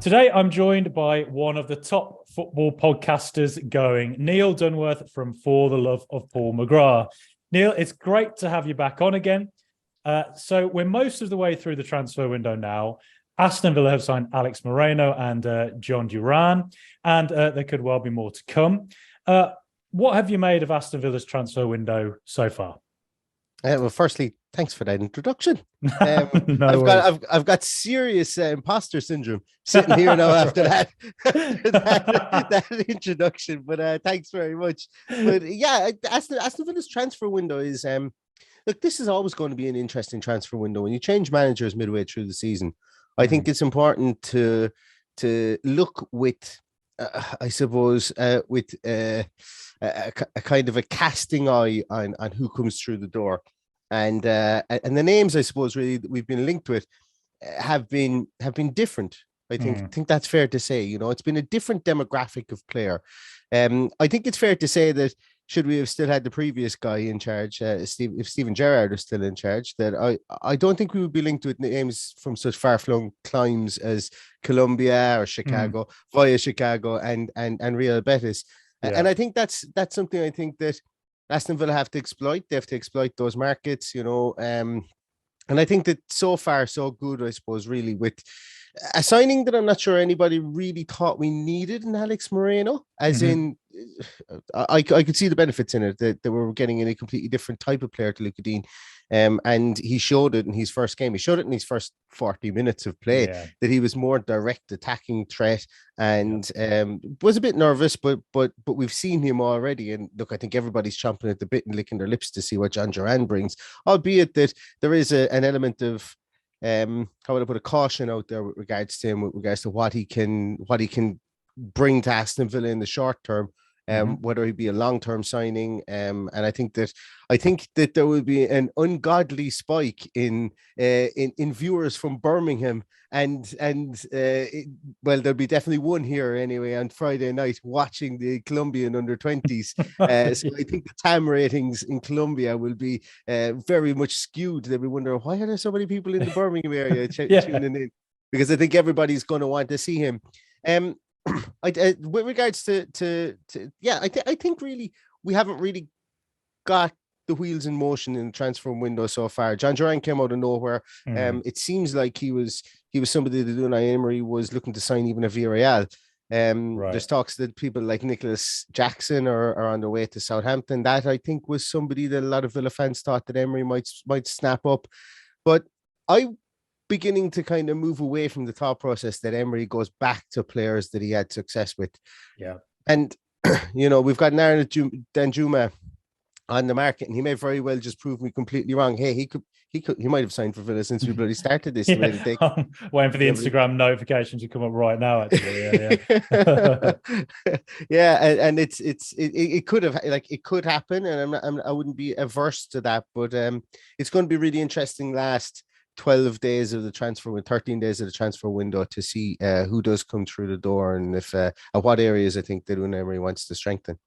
Today, I'm joined by one of the top football podcasters going, Neil Dunworth from For the Love of Paul McGrath. Neil, it's great to have you back on again. So we're most of the way through the transfer window now. Aston Villa have signed Álex Moreno and Jhon Duran, and there could well be more to come. What have you made of Aston Villa's transfer window so far? Well, firstly, thanks for that introduction. I've got serious imposter syndrome sitting here now after that introduction. But thanks very much. But yeah, Aston Villa's transfer window is look. This is always going to be an interesting transfer window. When you change managers midway through the season, I think it's important to look with, I suppose, with a kind of a casting eye on who comes through the door, and the names, I suppose, really that we've been linked with have been different. I think that's fair to say. You know, it's been a different demographic of player. I think it's fair to say that should we have still had the previous guy in charge, if Steven Gerrard was still in charge, that I don't think we would be linked with names from such far-flung climes as Colombia or Chicago, via Chicago and Real Betis. Yeah. And I think that's something I think that Aston Villa have to exploit. They have to exploit those markets, you know. And I think that so far so good, I suppose, really, with a signing that I'm not sure anybody really thought we needed in Álex Moreno, as in, I could see the benefits in it, that we were getting in a completely different type of player to Luca Dean. And he showed it in his first game. He showed it in his first 40 minutes of play, that he was more direct attacking threat, and was a bit nervous, but we've seen him already. And look, I think everybody's chomping at the bit and licking their lips to see what Jhon Duran brings, albeit that there is an element of how would I put a caution out there with regards to him, with regards to what he can bring to Aston Villa in the short term, whether he be a long-term signing. And I think that there will be an ungodly spike in viewers from Birmingham, and well, there'll be definitely one here anyway on Friday night watching the Colombian under-20s. So I think the TAM ratings in Colombia will be very much skewed. They'll be wondering, why are there so many people in the Birmingham area tuning in? Because I think everybody's going to want to see him. With regards to I think really we haven't really got the wheels in motion in the transfer window so far. Jhon Duran came out of nowhere. It seems like he was somebody that Unai Emery was looking to sign even a Villarreal. There's talks that people like Nicholas Jackson are on their way to Southampton. That I think was somebody that a lot of Villa fans thought that Emery might snap up, but I beginning to kind of move away from the thought process that Emery goes back to players that he had success with. Yeah. And, you know, we've got Naran Danjuma on the market, and he may very well just prove me completely wrong. Hey, he might have signed for Villa since we bloody started this. I'm waiting for the Instagram notification to come up right now, actually. Yeah. And it could have, like, it could happen, and I wouldn't be averse to that, but it's going to be really interesting last 12 days of the transfer, with 13 days of the transfer window, to see who does come through the door, and if at what areas I think that Unai Emery wants to strengthen.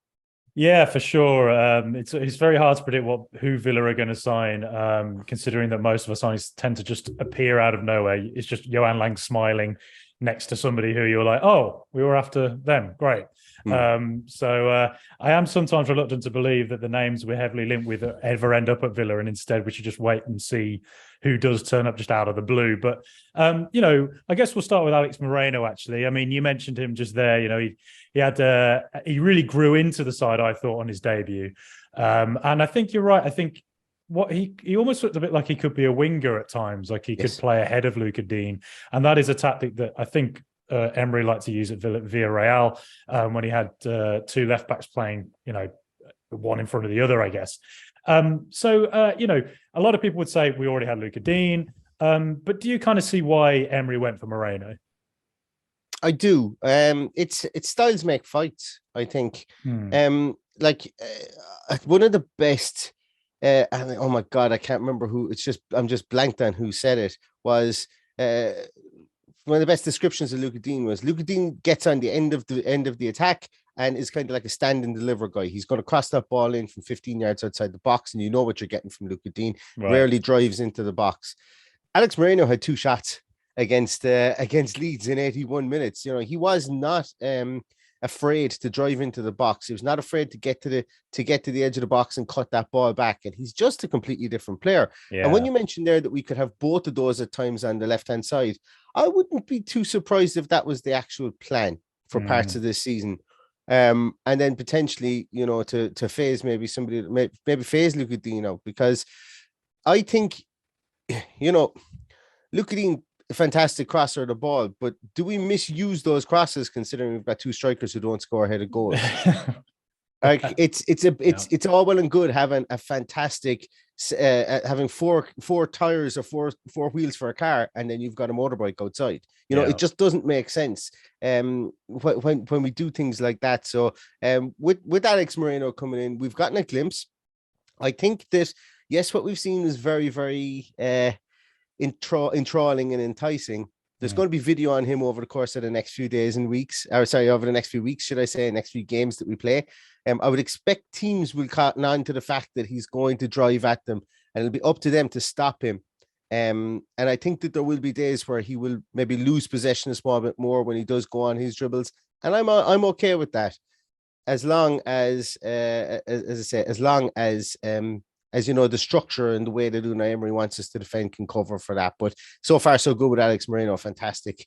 Yeah, for sure. It's very hard to predict who Villa are going to sign, considering that most of our signings tend to just appear out of nowhere. It's just Johan Lang smiling next to somebody who you're like, oh, we were after them. Great. So I am sometimes reluctant to believe that the names we're heavily linked with ever end up at Villa, and instead we should just wait and see who does turn up just out of the blue. But, you know, I guess we'll start with Álex Moreno, actually. I mean, you mentioned him just there. You know, he really grew into the side, I thought, on his debut. And I think you're right. I think he almost looked a bit like he could be a winger at times, like he could play ahead of Luca Dean. And that is a tactic that I think Emery liked to use at Villarreal when he had two left backs playing, you know, one in front of the other, I guess. So you know, a lot of people would say we already had Luca Dean, but do you kind of see why Emery went for Moreno? I do. It's styles make fights, I think. Like one of the best, and oh my God, I can't remember who. I'm just blanked on who said it. Was one of the best descriptions of Luca Dean was Luca Dean gets on the end of the attack and is kind of like a stand and deliver guy. He's going to cross that ball in from 15 yards outside the box, and you know what you're getting from Luca Dean. Right. Rarely drives into the box. Álex Moreno had two shots, against Leeds in 81 minutes. You know, he was not afraid to drive into the box. He was not afraid to get to the edge of the box and cut that ball back. And he's just a completely different player. Yeah. And when you mentioned there that we could have both of those at times on the left-hand side, I wouldn't be too surprised if that was the actual plan for parts of this season. And then potentially, you know, to phase maybe somebody, maybe phase Luca Dino, because I think, you know, Luca Dino, fantastic crosser of the ball, but do we misuse those crosses considering we've got two strikers who don't score ahead of goals? Like it's all well and good having a fantastic having four tires or four wheels for a car, and then you've got a motorbike outside. You know, it just doesn't make sense when we do things like that. So with Álex Moreno coming in, we've gotten a glimpse. I think that yes, what we've seen is very, very enthralling and enticing. There's going to be video on him over the course of the next few days and weeks, over the next few weeks, should I say, next few games that we play. I would expect teams will cotton on to the fact that he's going to drive at them, and it'll be up to them to stop him. And I think that there will be days where he will maybe lose possession a small bit more when he does go on his dribbles, and I'm okay with that, as long as as you know, the structure and the way that Unai Emery wants us to defend can cover for that. But so far, so good with Álex Moreno. Fantastic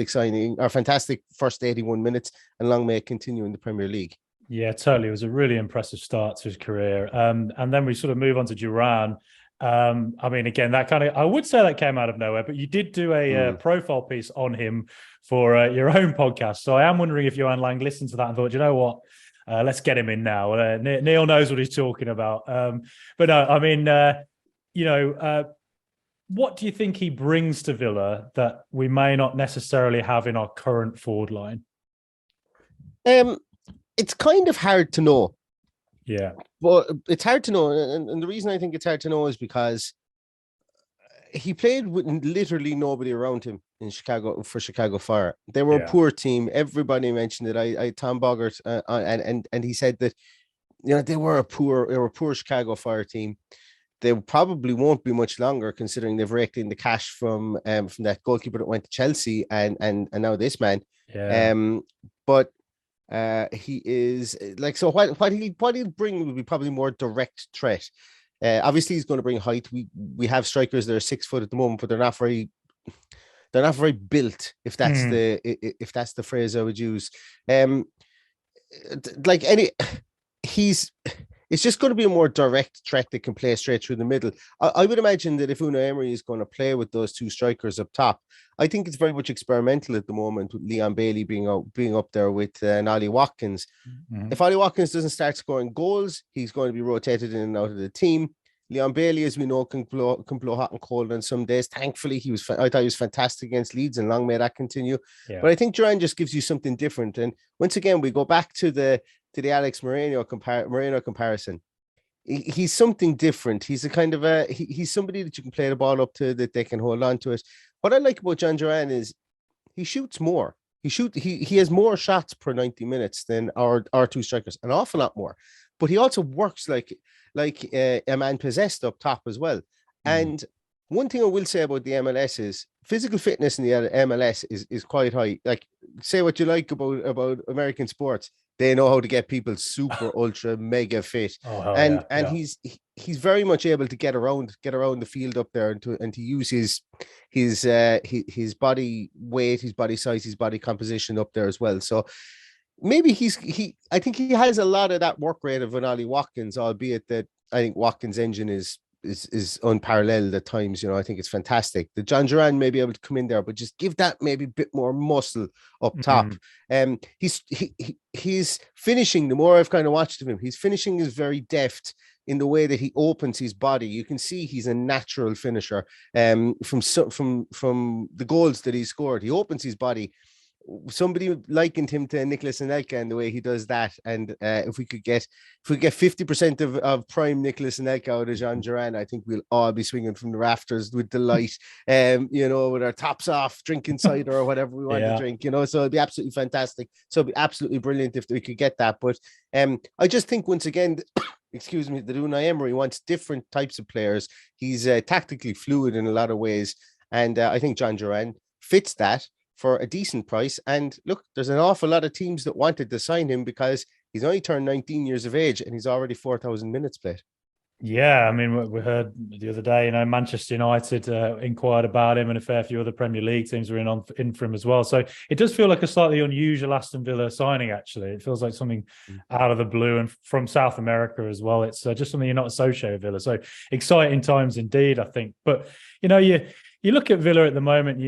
signing, or fantastic first 81 minutes, and long may it continue in the Premier League. Yeah, totally. It was a really impressive start to his career. And then we sort of move on to Duran. I mean, again, I would say that came out of nowhere, but you did do a profile piece on him for your own podcast. So I am wondering if Johan Lang listened to that and thought, you know what? Let's get him in now. Neil knows what he's talking about. But no, I mean, what do you think he brings to Villa that we may not necessarily have in our current forward line? It's kind of hard to know. Yeah. But it's hard to know. And the reason I think it's hard to know is because he played with literally nobody around him in Chicago for Chicago Fire. They were a poor team. Everybody mentioned it. I Tom Boggart, and he said that, you know, they were a poor Chicago Fire team. They probably won't be much longer, considering they've raked in the cash from that goalkeeper that went to Chelsea and now this man. Yeah. But he is like, so what he'll bring will be probably more direct threat. Obviously, he's going to bring height. We have strikers that are 6 foot at the moment, but they're not very built. If that's the phrase I would use. It's just going to be a more direct threat that can play straight through the middle. I would imagine that if Unai Emery is going to play with those two strikers up top, I think it's very much experimental at the moment, with Leon Bailey being up there with Ollie Watkins. Mm-hmm. If Ollie Watkins doesn't start scoring goals, he's going to be rotated in and out of the team. Leon Bailey, as we know, can blow hot and cold on some days. Thankfully, I thought he was fantastic against Leeds, and long may that continue. Yeah. But I think Duran just gives you something different. And once again, we go back to the Álex Moreno comparison. He's something different. He's a kind of he's somebody that you can play the ball up to, that they can hold on to it. What I like about Jhon Duran is he shoots more. He has more shots per 90 minutes than our two strikers, an awful lot more. But he also works like a man possessed up top as well. And one thing I will say about the MLS is physical fitness in the MLS is quite high. Like, say what you like about American sports, they know how to get people super ultra mega fit. And he's very much able to get around the field up there and to use his body weight, his body size, his body composition up there as well. So maybe I think he has a lot of that work rate of an Ollie Watkins, albeit that I think Watkins' engine is unparalleled at times. You know, I think it's fantastic. The Jhon Duran may be able to come in there, but just give that maybe a bit more muscle up top. He's finishing. The more I've kind of watched of him, his finishing is very deft in the way that he opens his body. You can see he's a natural finisher. From the goals that he scored, he opens his body. Somebody likened him to Nicolas Anelka in the way he does that. And if we could get 50% of prime Nicolas Anelka out of Jhon Duran, I think we'll all be swinging from the rafters with delight, with our tops off, drinking cider or whatever we want to drink, so it'd be absolutely fantastic. So it'd be absolutely brilliant if we could get that. But I just think, once again, excuse me, that Unai Emery wants different types of players. He's tactically fluid in a lot of ways. And I think Jhon Duran fits that for a decent price. And look, there's an awful lot of teams that wanted to sign him because he's only turned 19 years of age and he's already 4,000 minutes played. Yeah, I mean, we heard the other day, Manchester United inquired about him, and a fair few other Premier League teams were in for him as well. So it does feel like a slightly unusual Aston Villa signing. Actually, it feels like something out of the blue and from South America as well. It's just something you're not associated with Villa. So exciting times indeed, I think. But you look at Villa at the moment.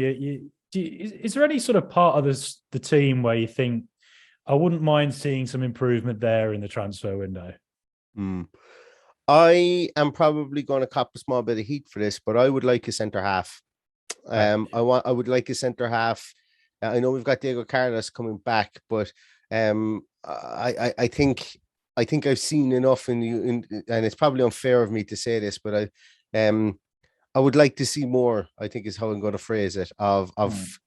Is there any sort of part of the team where you think I wouldn't mind seeing some improvement there in the transfer window? I am probably going to cop a small bit of heat for this, but I would like a centre half. I would like a centre half. I know we've got Diego Carlos coming back, but I think I've seen enough and it's probably unfair of me to say this, but I would like to see more, I think is how I'm going to phrase it, of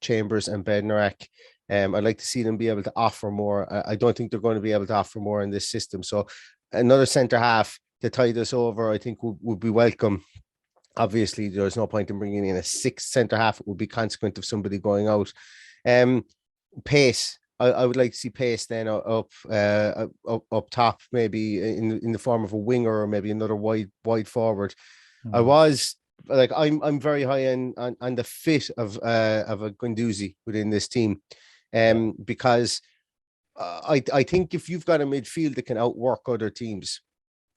Chambers and Bednarak. I'd like to see them be able to offer more. I don't think they're going to be able to offer more in this system. So another centre half to tide us over, I think would be welcome. Obviously, there's no point in bringing in a sixth centre half. It would be consequent of somebody going out. Pace. I would like to see Pace then up top, maybe in the form of a winger or maybe another wide forward. I'm very high on the fit of a Guendouzi within this team, because I think if you've got a midfield that can outwork other teams,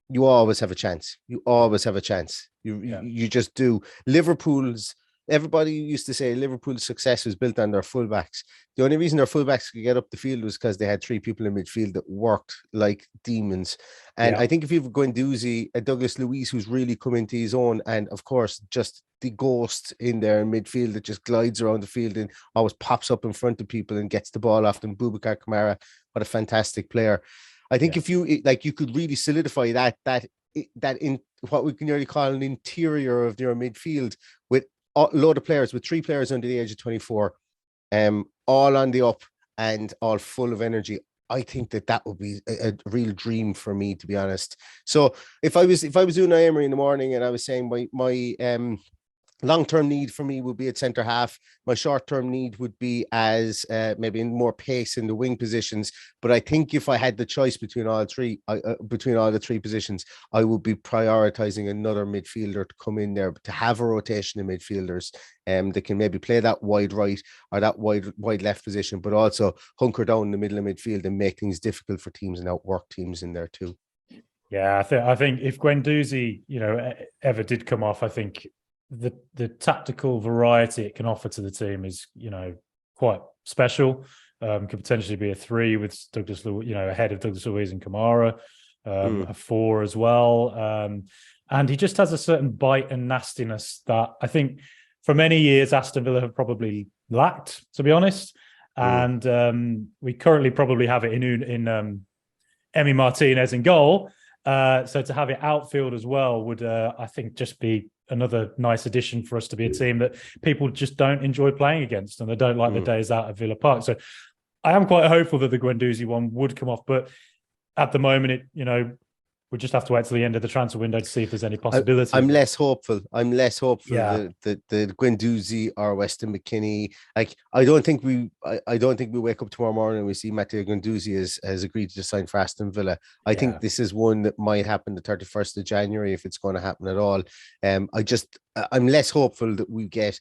you always have a chance. You just do. Everybody used to say Liverpool's success was built on their fullbacks. The only reason their fullbacks could get up the field was because they had three people in midfield that worked like demons. And I think if you've Guendouzi, a Douglas Luiz who's really come into his own, and of course just the ghost in there in midfield that just glides around the field and always pops up in front of people and gets the ball off them, Boubacar Kamara, what a fantastic player. I think if you could really solidify that in what we can nearly call an interior of their midfield with a load of players, with three players under the age of 24, all on the up and all full of energy. I think that would be a real dream for me, to be honest. So if I was Unai Emery in the morning and I was saying my long-term need for me would be at centre half. My short-term need would be as maybe more pace in the wing positions. But I think if I had the choice between all the three positions, I would be prioritizing another midfielder to come in there, to have a rotation of midfielders that can maybe play that wide right or that wide left position, but also hunker down in the middle of midfield and make things difficult for teams and outwork teams in there too. Yeah, I think if Guendouzi, ever did come off, I think the tactical variety it can offer to the team is, quite special. Could potentially be a 3 with Douglas, ahead of Douglas Luiz and Kamara, a 4 as well. And he just has a certain bite and nastiness that I think for many years Aston Villa have probably lacked, to be honest. And we currently probably have it in Emi Martinez in goal. So to have it outfield as well would, I think, just be another nice addition for us to be a team that people just don't enjoy playing against, and they don't like the days out of Villa Park. So I am quite hopeful that the Guendouzi one would come off, but at the moment, we just have to wait till the end of the transfer window to see if there's any possibility. I'm less hopeful. That the Guendouzi or Weston McKennie. Like I don't think we wake up tomorrow morning and we see Matteo Guendouzi has agreed to sign for Aston Villa. I think this is one that might happen the 31st of January if it's going to happen at all. I'm less hopeful that we get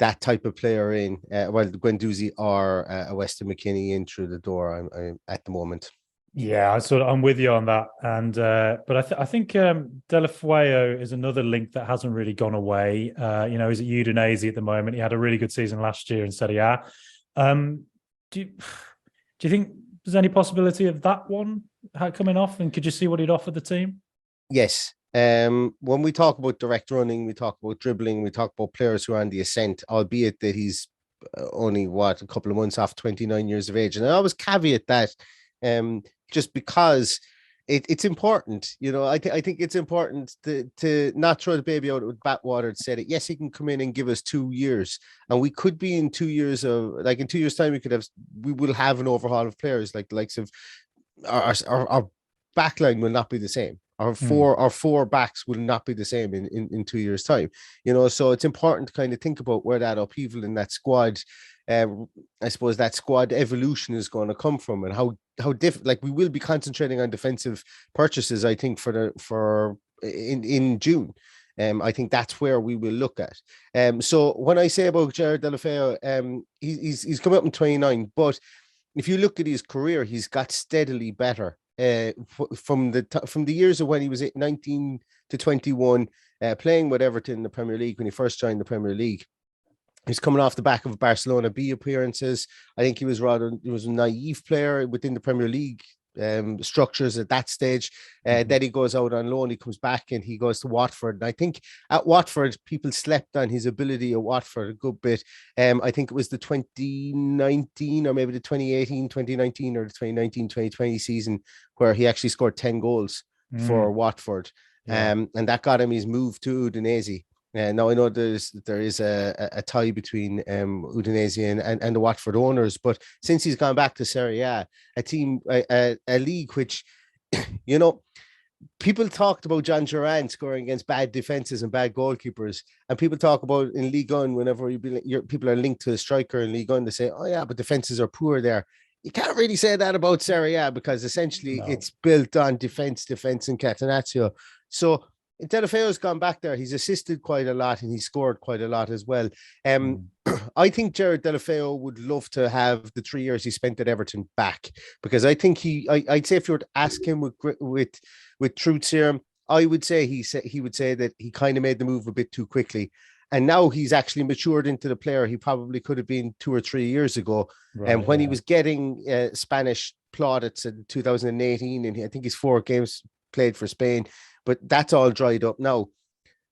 that type of player in. Guendouzi or a Weston McKennie in through the door. I'm at the moment. Yeah, I'm with you on that, and but I think Deulofeu is another link that hasn't really gone away. He's at Udinese at the moment. He had a really good season last year in Serie A. Do you think there's any possibility of that one coming off? And could you see what he'd offer the team? Yes. When we talk about direct running, we talk about dribbling, we talk about players who are on the ascent, albeit that he's only a couple of months off 29 years of age, and I always caveat that. Just because it's important, I think it's important to not throw the baby out with bathwater. Said it. Yes, he can come in and give us 2 years, and we could be in 2 years in 2 years' time. We will have an overhaul of players like the likes of our backline will not be the same. our four backs will not be the same in 2 years' time. So it's important to kind of think about where that upheaval in that squad, I suppose that squad evolution is going to come from, and how like we will be concentrating on defensive purchases, I think, in June. I think that's where we will look at. So when I say about Gerard Deulofeu, he's coming up in 29, but if you look at his career, he's got steadily better from the years of when he was 19 to 21, playing with Everton in the Premier League when he first joined the Premier League. He's coming off the back of Barcelona B appearances. I think he was a naive player within the Premier League structures at that stage. Then he goes out on loan, he comes back and he goes to Watford. And I think at Watford, people slept on his ability at Watford a good bit. I think it was the 2019 or maybe the 2019 or the 2020 season where he actually scored 10 goals for Watford. Yeah. And that got him his move to Udinese. Now I know there is a tie between Udinese and the Watford owners, but since he's gone back to Serie A, a league which, people talked about Jhon Duran scoring against bad defenses and bad goalkeepers, and people talk about in Ligue 1 whenever people are linked to a striker in Ligue 1, they say, "Oh yeah, but defenses are poor there." You can't really say that about Serie A because essentially it's built on defense, and catenaccio. So Deulofeu's gone back there. He's assisted quite a lot and he scored quite a lot as well. I think Gerard Deulofeu would love to have the 3 years he spent at Everton back, because I think I'd say if you were to ask him with truth serum, I would say he would say that he kind of made the move a bit too quickly. And now he's actually matured into the player he probably could have been 2 or 3 years ago. And when he was getting Spanish plaudits in 2018, and I think he's 4 games played for Spain, but that's all dried up now.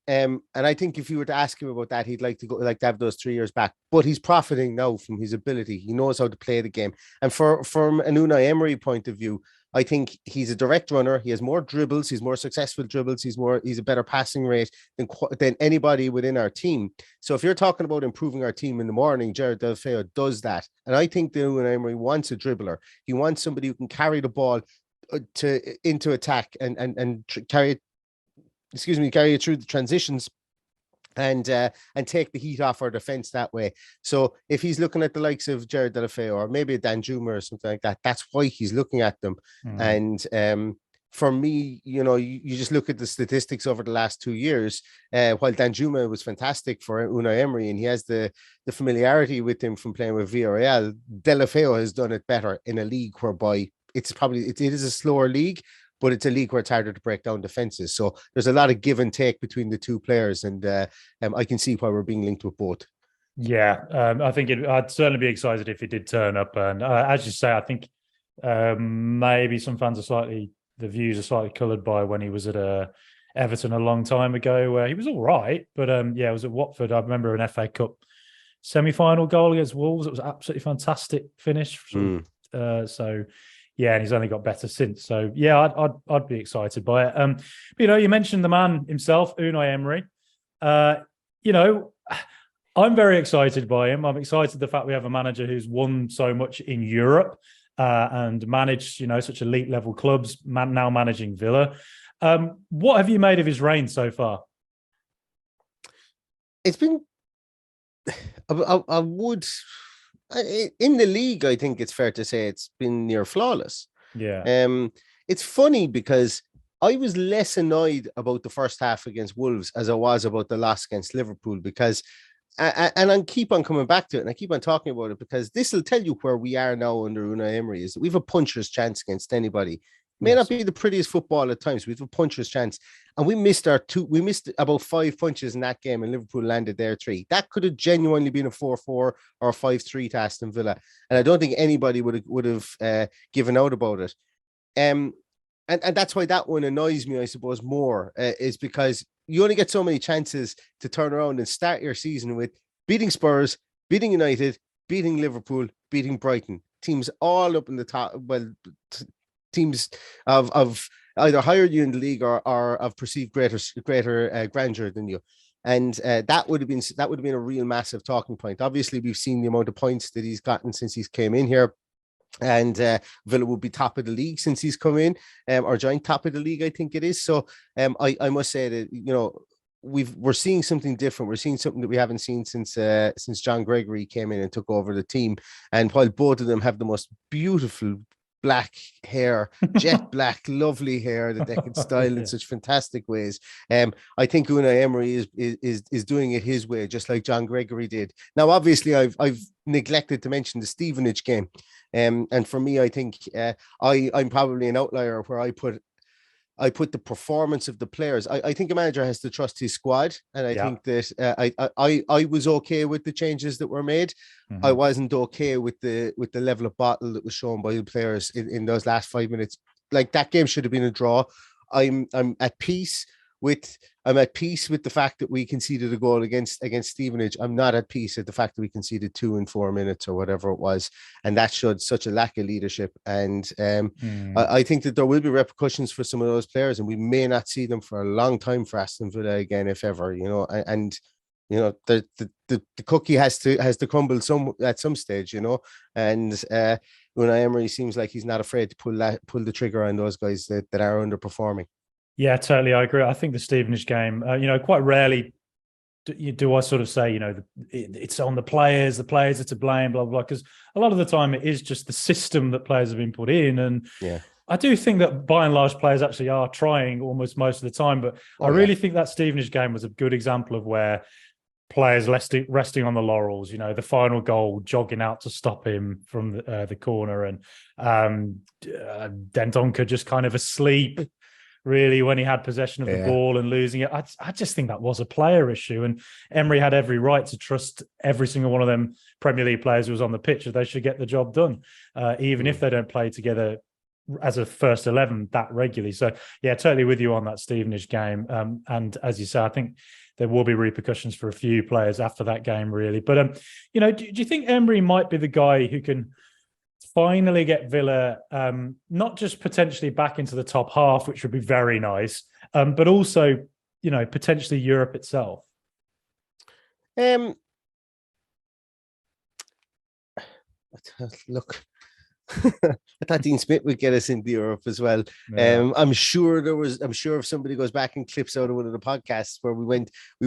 And I think if you were to ask him about that, he'd like to have those 3 years back. But he's profiting now from his ability. He knows how to play the game. And from an Unai Emery point of view, I think he's a direct runner. He has more dribbles. He's more successful dribbles. He's a better passing rate than anybody within our team. So if you're talking about improving our team in the morning, Gerard Deulofeu does that. And I think that Unai Emery wants a dribbler. He wants somebody who can carry the ball into attack and carry it through the transitions and take the heat off our defense that way. So if he's looking at the likes of Gerard Deulofeu or maybe a Danjuma or something like that, that's why he's looking at them. And for me, you just look at the statistics over the last 2 years. While Danjuma was fantastic for Unai Emery and he has the familiarity with him from playing with Villarreal, Deulofeu has done it better in a league whereby it is a slower league, but it's a league where it's harder to break down defenses. So there's a lot of give and take between the two players, and I can see why we're being linked with both. Yeah, I think I'd certainly be excited if he did turn up. And as you say, I think maybe some fans the views are slightly coloured by when he was at Everton a long time ago, where he was all right. But it was at Watford. I remember an FA Cup semi-final goal against Wolves. It was an absolutely fantastic finish. So. Yeah, and he's only got better since. So yeah, I'd be excited by it. But, you mentioned the man himself, Unai Emery. I'm very excited by him. I'm excited the fact we have a manager who's won so much in Europe and managed, such elite level clubs. Now managing Villa. What have you made of his reign so far? It's been. I would. In the league, I think it's fair to say it's been near flawless. Yeah. It's funny because I was less annoyed about the first half against Wolves as I was about the loss against Liverpool, because, and I keep on coming back to it and I keep on talking about it, because this will tell you where we are now under Unai Emery, is that we have a puncher's chance against anybody. May not be the prettiest football at times. We have a puncher's chance. And we missed about 5 punches in that game, and Liverpool landed their 3. That could have genuinely been a 4-4 or a 5-3 to Aston Villa. And I don't think anybody would have given out about it. And that's why that one annoys me, I suppose, more, is because you only get so many chances to turn around and start your season with beating Spurs, beating United, beating Liverpool, beating Brighton. Teams all up in the top, teams of either higher you in the league or of perceived greater grandeur than you, and that would have been a real massive talking point. Obviously, we've seen the amount of points that he's gotten since he's came in here. and Villa will be top of the league since he's come in, or joined top of the league, I think it is. So I must say that, you know, we're seeing something different. We're seeing something that we haven't seen since John Gregory came in and took over the team. And while both of them have the most beautiful black hair, jet black, lovely hair that they can style in such fantastic ways, I think Unai Emery is doing it his way, just like John Gregory did. Now, obviously, I've neglected to mention the Stevenage game, and for me, I think I'm probably an outlier where I put the performance of the players. I think a manager has to trust his squad, and I think that I was okay with the changes that were made. Mm-hmm. I wasn't okay with the level of battle that was shown by the players in those last 5 minutes. Like, that game should have been a draw. I'm at peace with the fact that we conceded a goal against Stevenage. I'm not at peace with the fact that we conceded 2 in 4 minutes or whatever it was, and that showed such a lack of leadership. And I think that there will be repercussions for some of those players, and we may not see them for a long time for Aston Villa again, if ever. You know, and you know, the cookie has to crumble at some stage. You know, and Unai Emery seems like he's not afraid to pull the trigger on those guys that are underperforming. Yeah, totally. I agree. I think the Stevenage game, you know, quite rarely do I sort of say, you know, it's on the players are to blame, blah, blah, blah, because a lot of the time it is just the system that players have been put in. And I do think that by and large players actually are trying almost most of the time. But I really think that Stevenage game was a good example of where players resting on the laurels, you know, the final goal, jogging out to stop him from the corner, and Dendoncker just kind of asleep, really, when he had possession of the ball and losing it. I just think that was a player issue, and Emery had every right to trust every single one of them Premier League players who was on the pitch that they should get the job done, even if they don't play together as a first 11 that regularly. So yeah, totally with you on that Stevenage game. And as you say, I think there will be repercussions for a few players after that game, really. But you know, do you think Emery might be the guy who can finally get Villa not just potentially back into the top half, which would be very nice, but also, you know, potentially Europe itself? Look, I thought Dean Smith would get us into Europe as well. I'm sure if somebody goes back and clips out of one of the podcasts where we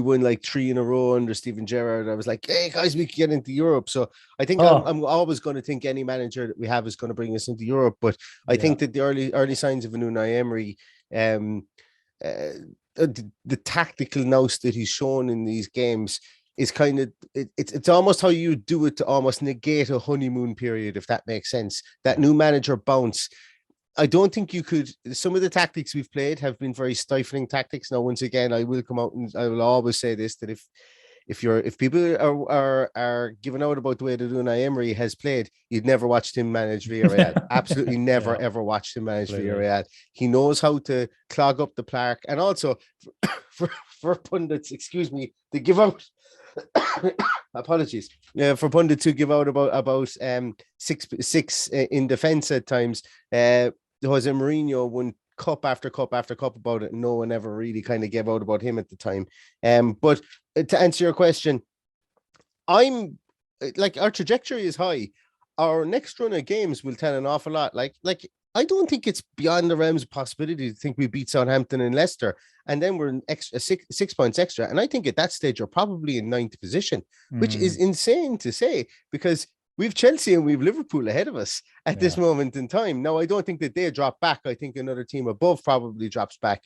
won like 3 in a row under Steven Gerrard, I was like, hey guys, we can get into Europe. So I think I'm always going to think any manager that we have is going to bring us into Europe. But I think that the early signs of an Unai Emery, the tactical nous that he's shown in these games is kind of, it's almost how you do it to almost negate a honeymoon period, if that makes sense. That new manager bounce. I don't think you could. Some of the tactics we've played have been very stifling tactics. Now, once again, I will come out and I will always say this, that if people are giving out about the way that Unai Emery has played, you'd never watched him manage Villarreal. Absolutely never, ever watched him manage Villarreal. He knows how to clog up the park, and also for pundits, excuse me, to give out. Apologies. For pundits to give out about six in defense at times. Jose Mourinho won cup after cup after cup about it. No one ever really kind of gave out about him at the time. But to answer your question, I'm like, our trajectory is high. Our next run of games will tell an awful lot. Like I don't think it's beyond the realms of possibility to think we beat Southampton and Leicester, and then we're in extra 6 points extra. And I think at that stage, we're probably in 9th position, which is insane to say, because we've Chelsea and we've Liverpool ahead of us at this moment in time. Now, I don't think that they drop back. I think another team above probably drops back,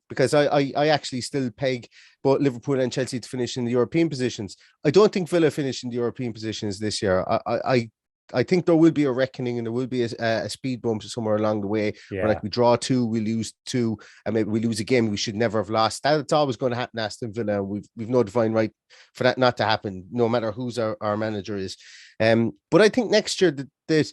because I actually still peg both Liverpool and Chelsea to finish in the European positions. I don't think Villa finish in the European positions this year. I think there will be a reckoning, and there will be a speed bump somewhere along the way. Where, like, we draw 2, we lose 2, and maybe we lose a game we should never have lost. That's always going to happen to Aston Villa. We've no divine right for that not to happen, no matter who's our manager is. But I think next year that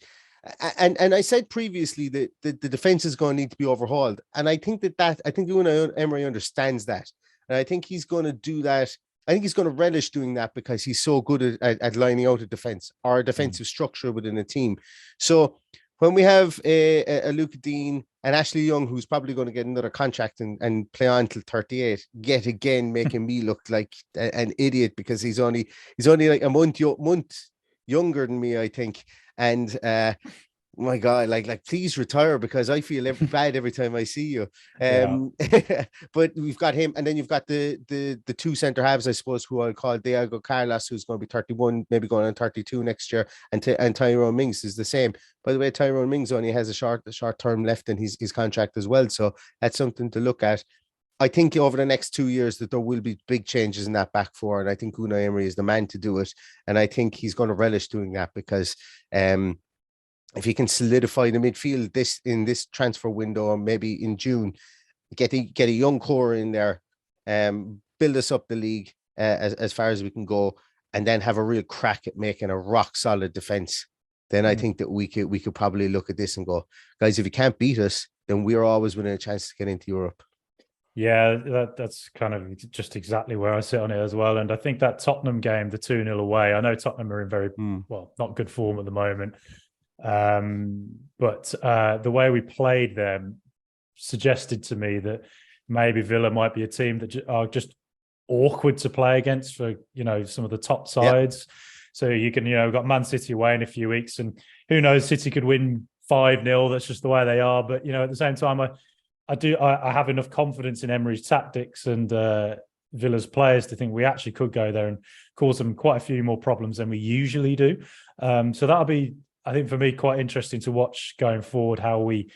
and I said previously that the defense is going to need to be overhauled, and I think I think Unai Emery understands that, and I think he's going to do that. I think he's going to relish doing that because he's so good at lining out a defense or a defensive structure within a team. So when we have a Luke Dean and Ashley Young, who's probably going to get another contract and play on till 38, yet again making me look like an idiot, because he's only like a month younger than me, I think. And My God, like, please retire, because I feel bad every time I see you. Yeah. But we've got him, and then you've got the two centre halves, I suppose, who I'll call Diego Carlos, who's going to be 31, maybe going on 32 next year, and Tyrone Mings is the same. By the way, Tyrone Mings only has a short term left in his contract as well, so that's something to look at. I think over the next 2 years that there will be big changes in that back four, and I think Unai Emery is the man to do it, and I think he's going to relish doing that, because if he can solidify the midfield in this transfer window, or maybe in June, get a young core in there, build us up the league as far as we can go, and then have a real crack at making a rock solid defense, then I think that we could probably look at this and go, guys, if you can't beat us, then we're always winning a chance to get into Europe. Yeah, that's kind of just exactly where I sit on it as well. And I think that Tottenham game, the 2-0 away, I know Tottenham are in very, well, not good form at the moment. But the way we played them suggested to me that maybe Villa might be a team that are just awkward to play against for, some of the top sides. Yep. So you can, we've got Man City away in a few weeks, and who knows, City could win 5-0. That's just the way they are. But, at the same time, I have enough confidence in Emery's tactics and Villa's players to think we actually could go there and cause them quite a few more problems than we usually do. So that'll be, I think, for me, quite interesting to watch going forward, how we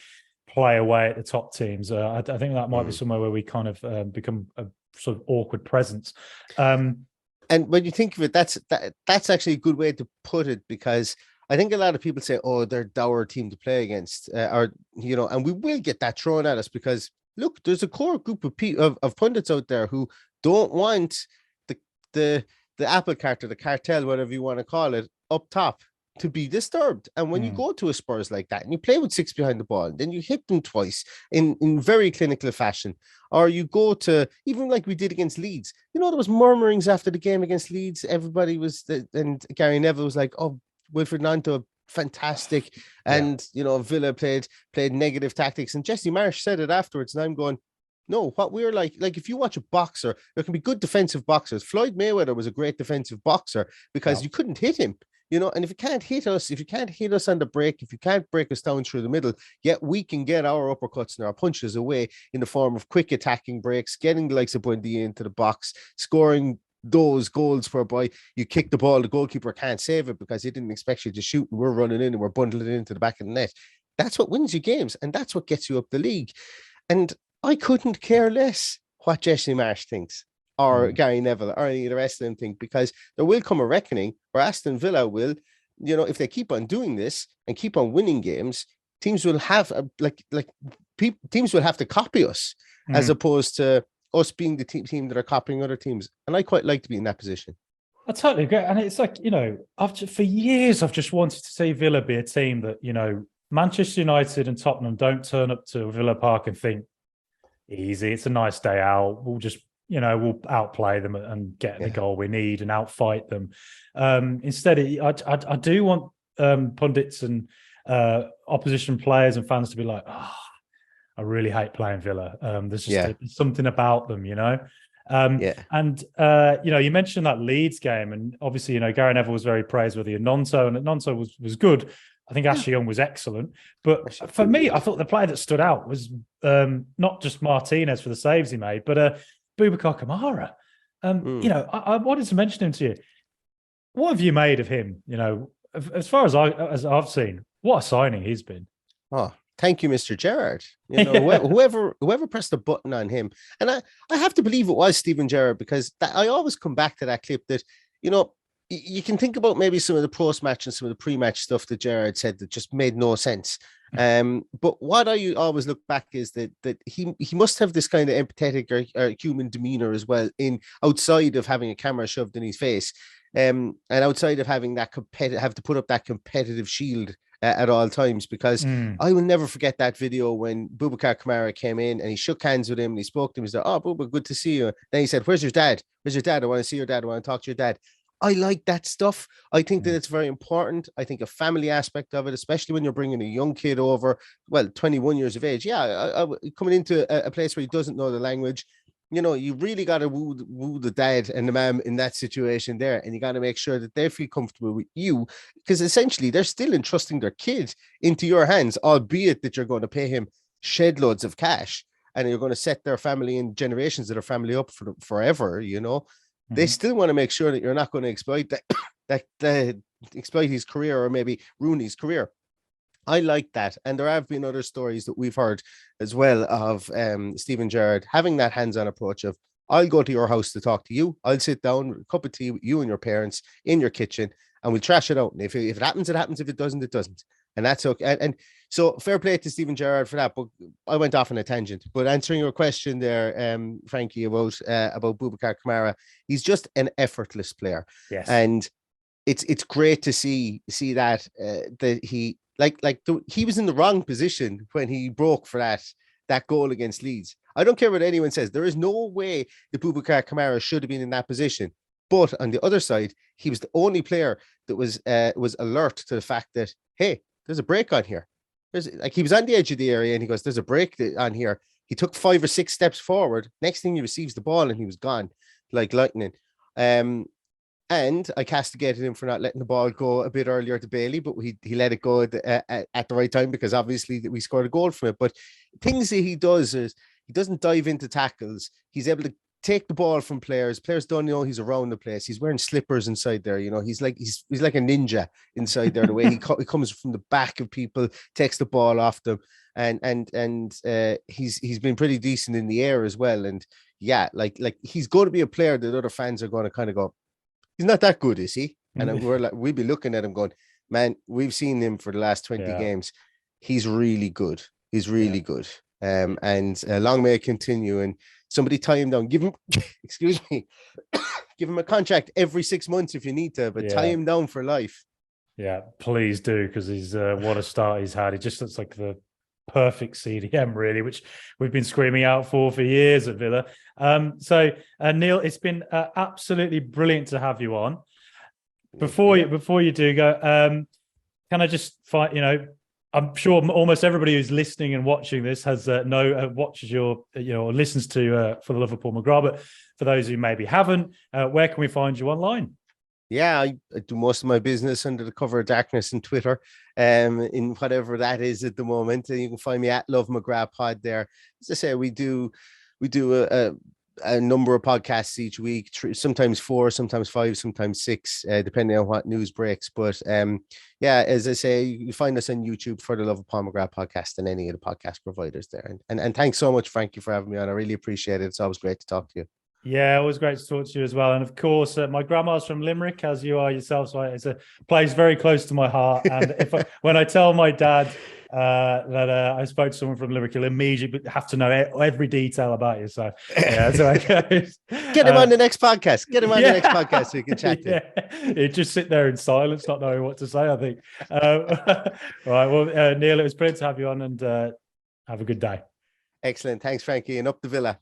play away at the top teams. I think that might be somewhere where we kind of become a sort of awkward presence. And when you think of it, that's actually a good way to put it, because I think a lot of people say, "Oh, they're a dour team to play against," and we will get that thrown at us, because look, there's a core group of pundits out there who don't want the apple cart or the cartel, whatever you want to call it, up top to be disturbed. And when you go to a Spurs like that and you play with six behind the ball, then you hit them twice in very clinical fashion, or you go to, even like we did against Leeds, there was murmurings after the game against Leeds. Everybody and Gary Neville was like, "Oh, Wilfred Nanto, fantastic." And, Villa played negative tactics. And Jesse Marsh said it afterwards. And I'm going, no, what we're like if you watch a boxer, there can be good defensive boxers. Floyd Mayweather was a great defensive boxer because you couldn't hit him, and if you can't hit us on the break, if you can't break us down through the middle, yet we can get our uppercuts and our punches away in the form of quick attacking breaks, getting the likes of Buendia into the box, scoring those goals whereby you kick the ball, the goalkeeper can't save it because he didn't expect you to shoot, and we're running in and we're bundling it into the back of the net. That's what wins you games, and that's what gets you up the league. And I couldn't care less what Jesse Marsh thinks, or Gary Neville, or any of the rest of them think, because there will come a reckoning where Aston Villa will, if they keep on doing this and keep on winning games, teams will have teams will have to copy us, as opposed to us being the team that are copying other teams. And I quite like to be in that position. I totally agree. And it's like, for years, I've just wanted to see Villa be a team that, Manchester United and Tottenham don't turn up to Villa Park and think, easy, it's a nice day out, we'll just, we'll outplay them and get the goal we need and outfight them. Instead, I do want pundits and opposition players and fans to be like, I really hate playing Villa. There's just something about them, And, you mentioned that Leeds game, and obviously, Gary Neville was very praiseworthy of Nonto, and Nonto was good. I think Ashley Young was excellent. But for me, I thought the player that stood out was not just Martinez for the saves he made, but Boubacar Kamara. I wanted to mention him to you. What have you made of him? As far as I've seen, what a signing he's been. Oh, thank you, Mr. Gerard. Whoever pressed the button on him. And I have to believe it was Steven Gerrard, because I always come back to that clip that, you can think about maybe some of the post-match and some of the pre-match stuff that Gerrard said that just made no sense. But what I always look back is that he must have this kind of empathetic or human demeanor as well, outside of having a camera shoved in his face, and outside of having have to put up that competitive shield at all times, because I will never forget that video when Boubacar Kamara came in and he shook hands with him and he spoke to him. He said, "Oh, Bouba, good to see you." Then he said, "Where's your dad? Where's your dad? I want to see your dad. I want to talk to your dad." I like that stuff. I think that it's very important. I think a family aspect of it, especially when you're bringing a young kid over, 21 years of age. Coming into a place where he doesn't know the language. you know, you really got to woo the dad and the mom in that situation there. And you got to make sure that they feel comfortable with you, because essentially they're still entrusting their kid into your hands, albeit that you're going to pay him shed loads of cash and you're going to set their family and generations of their family up for forever. You know, they still want to make sure that you're not going to exploit that, exploit his career or maybe ruin his career. I like that. And there have been other stories that we've heard as well of Steven Gerrard having that hands-on approach of, I'll go to your house to talk to you. I'll sit down with a cup of tea with you and your parents in your kitchen and we'll trash it out. And if it happens, it happens. If it doesn't, it doesn't. And that's okay. And so fair play to Steven Gerrard for that. But I went off on a tangent. But answering your question there, Frankie, about Boubacar Kamara, he's just an effortless player. Yes. And it's great to see that he he was in the wrong position when he broke for that goal against Leeds. I don't care what anyone says. There is no way that Boubacar Kamara should have been in that position. But on the other side, he was the only player that was alert to the fact that, hey, there's a break on here. He was on the edge of the area and he goes, there's a break on here. He took 5 or 6 steps forward. Next thing he receives the ball and he was gone like lightning. And I castigated him for not letting the ball go a bit earlier to Bailey, but he let it go at the right time because obviously we scored a goal from it. But things that he does is he doesn't dive into tackles. He's able to take the ball from players. Players don't know he's around the place. He's wearing slippers inside there. You know, he's like a ninja inside there. The way he comes from the back of people, takes the ball off them, and he's been pretty decent in the air as well. And yeah, like he's going to be a player that other fans are going to kind of go, he's not that good, is he? And we'd be looking at him going, man, we've seen him for the last 20 games. He's really good. He's really good. And long may it continue. And somebody tie him down. Give him, excuse me, give him a contract every 6 months if you need to, but tie him down for life. Yeah, please do, because he's what a start he's had. He just looks like the perfect CDM, really, which we've been screaming out for years at Villa. So Neil, it's been absolutely brilliant to have you on. Before you do go, can I just find, I'm sure almost everybody who's listening and watching this has watches your, or listens to For the Love of Paul McGrath. But for those who maybe haven't, where can we find you online? Yeah, I do most of my business under the cover of darkness on Twitter, in whatever that is at the moment. And you can find me at Love McGrath Pod there. As I say, we do a number of podcasts each week, sometimes 4, sometimes 5, sometimes 6, depending on what news breaks. But as I say, you find us on YouTube, For the Love of Paul McGrath Podcast, and any of the podcast providers there. And thanks so much, Frankie, for having me on. I really appreciate it. It's always great to talk to you. Yeah, always great to talk to you as well. And of course, my grandma's from Limerick, as you are yourself. So it's a place very close to my heart. And when I tell my dad that I spoke to someone from Limerick, he'll immediately have to know every detail about you. So yeah, that's how it goes. Get him on the next podcast. Get him on the next podcast so we can chat to him. He'd just sit there in silence, not knowing what to say, I think. Right. Well, Neil, it was brilliant to have you on, and have a good day. Excellent. Thanks, Frankie. And up the Villa.